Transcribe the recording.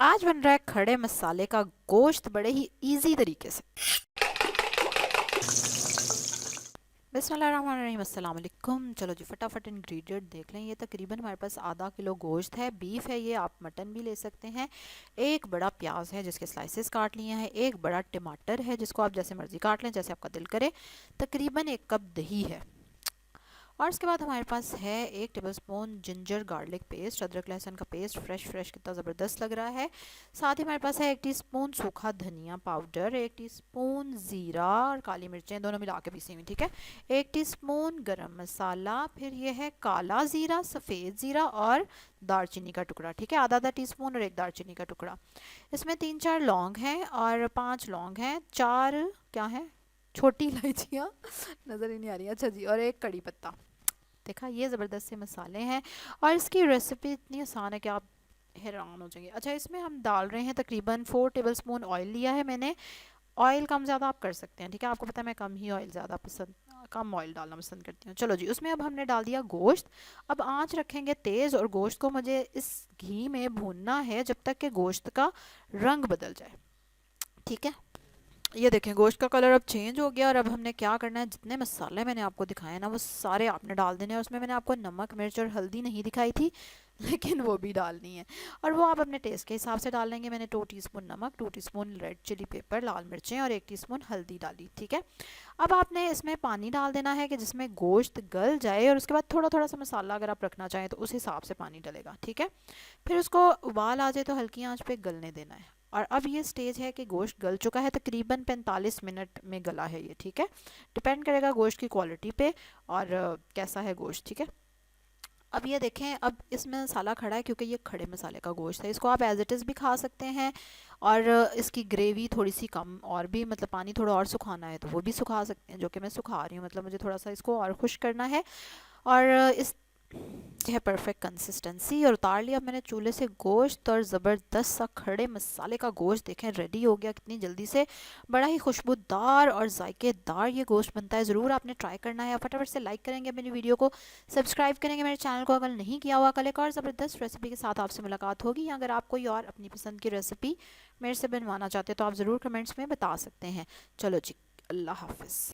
आज बन रहा है खड़े मसाले का गोश्त बड़े ही इजी तरीके से। बिस्मिल्लाहिर्रहमानिर्रहीम, अस्सलाम वालेकुम। चलो जी फटाफट इंग्रेडिएंट देख लें। ये तकरीबन हमारे पास आधा किलो गोश्त है, बीफ है, ये आप मटन भी ले सकते हैं। एक बड़ा प्याज है जिसके स्लाइसेस काट लिए हैं। एक बड़ा टमाटर है जिसको आप जैसे मर्जी काट लें, जैसे आपका दिल करे। तकरीबन एक कप दही है। और उसके बाद हमारे पास है 1 टेबलस्पून जिंजर गार्लिक पेस्ट, अदरक लहसुन का पेस्ट। फ्रेश फ्रेश कितना ज़बरदस्त लग रहा है। साथ ही हमारे पास है 1 टीस्पून सूखा धनिया पाउडर, 1 टीस्पून ज़ीरा और काली मिर्चें दोनों मिला के पीसी हुई, ठीक है। 1 टीस्पून गरम मसाला, फिर ये है काला ज़ीरा, सफ़ेद ज़ीरा और दालचीनी का टुकड़ा, ठीक है। आधा आधा टीस्पून और एक दालचीनी का टुकड़ा। इसमें 3-4 लौंग हैं और 5 लौंग हैं। 4 क्या है, छोटी इलायचियाँ नज़र ही नहीं आ रही, अच्छा जी। और एक कड़ी पत्ता। देखा, ये ज़बरदस्त से मसाले हैं और इसकी रेसिपी इतनी आसान है कि आप हैरान हो जाएंगे। अच्छा, इसमें हम डाल रहे हैं तकरीबन 4 टेबलस्पून ऑयल लिया है मैंने। ऑयल कम ज़्यादा आप कर सकते हैं, ठीक है। आपको पता है मैं कम ही ऑयल ज़्यादा पसंद, कम ऑयल डालना पसंद करती हूँ। चलो जी, उसमें अब हमने डाल दिया गोश्त। अब आंच रखेंगे तेज़ और गोश्त को मुझे इस घी में भूनना है जब तक कि गोश्त का रंग बदल जाए, ठीक है। ये देखें, गोश्त का कलर अब चेंज हो गया और अब हमने क्या करना है, जितने मसाले मैंने आपको दिखाए ना वो सारे आपने डाल देने हैं। उसमें मैंने आपको नमक मिर्च और हल्दी नहीं दिखाई थी लेकिन वो भी डालनी है। और वो आप अपने टेस्ट के हिसाब से डाल लेंगे। मैंने 2 टीस्पून नमक, 2 टीस्पून रेड चिली पेपर लाल मिर्चें और 1 टीस्पून हल्दी डाली, ठीक है। अब आपने इसमें पानी डाल देना है कि जिसमें गोश्त गल जाए और उसके बाद थोड़ा थोड़ा सा मसाला अगर आप रखना चाहें तो उस हिसाब से पानी डलेगा, ठीक है। फिर उसको उबाल आ जाए तो हल्की आंच पे गलने देना है। और अब ये स्टेज है कि गोश्त गल चुका है, तकरीबन 45 मिनट में गला है ये, ठीक है। डिपेंड करेगा गोश्त की क्वालिटी पे और कैसा है गोश्त, ठीक है। अब ये देखें, अब इसमें मसाला खड़ा है क्योंकि ये खड़े मसाले का गोश्त है। इसको आप एज इट इज़ भी खा सकते हैं और इसकी ग्रेवी थोड़ी सी कम और भी, मतलब पानी थोड़ा और सुखाना है तो वो भी सुखा सकते हैं, जो कि मैं सुखा रही हूँ। मतलब मुझे थोड़ा सा इसको और खुश करना है। और इस ये है परफेक्ट कंसिस्टेंसी। और उतार लिया मैंने चूल्हे से गोश्त और ज़बरदस्त सा खड़े मसाले का गोश्त देखें रेडी हो गया कितनी जल्दी से। बड़ा ही खुशबूदार और जायकेदार ये गोश्त बनता है। ज़रूर आपने ट्राई करना है। फटाफट से लाइक करेंगे मेरी वीडियो को, सब्सक्राइब करेंगे मेरे चैनल को अगर नहीं किया हुआ। कल एक और ज़बरदस्त रेसिपी के साथ आपसे मुलाकात होगी। अगर आप कोई और अपनी पसंद की रेसिपी मेरे से बनवाना चाहते हैं तो आप ज़रूर कमेंट्स में बता सकते हैं। चलो जी, अल्लाह हाफिज़।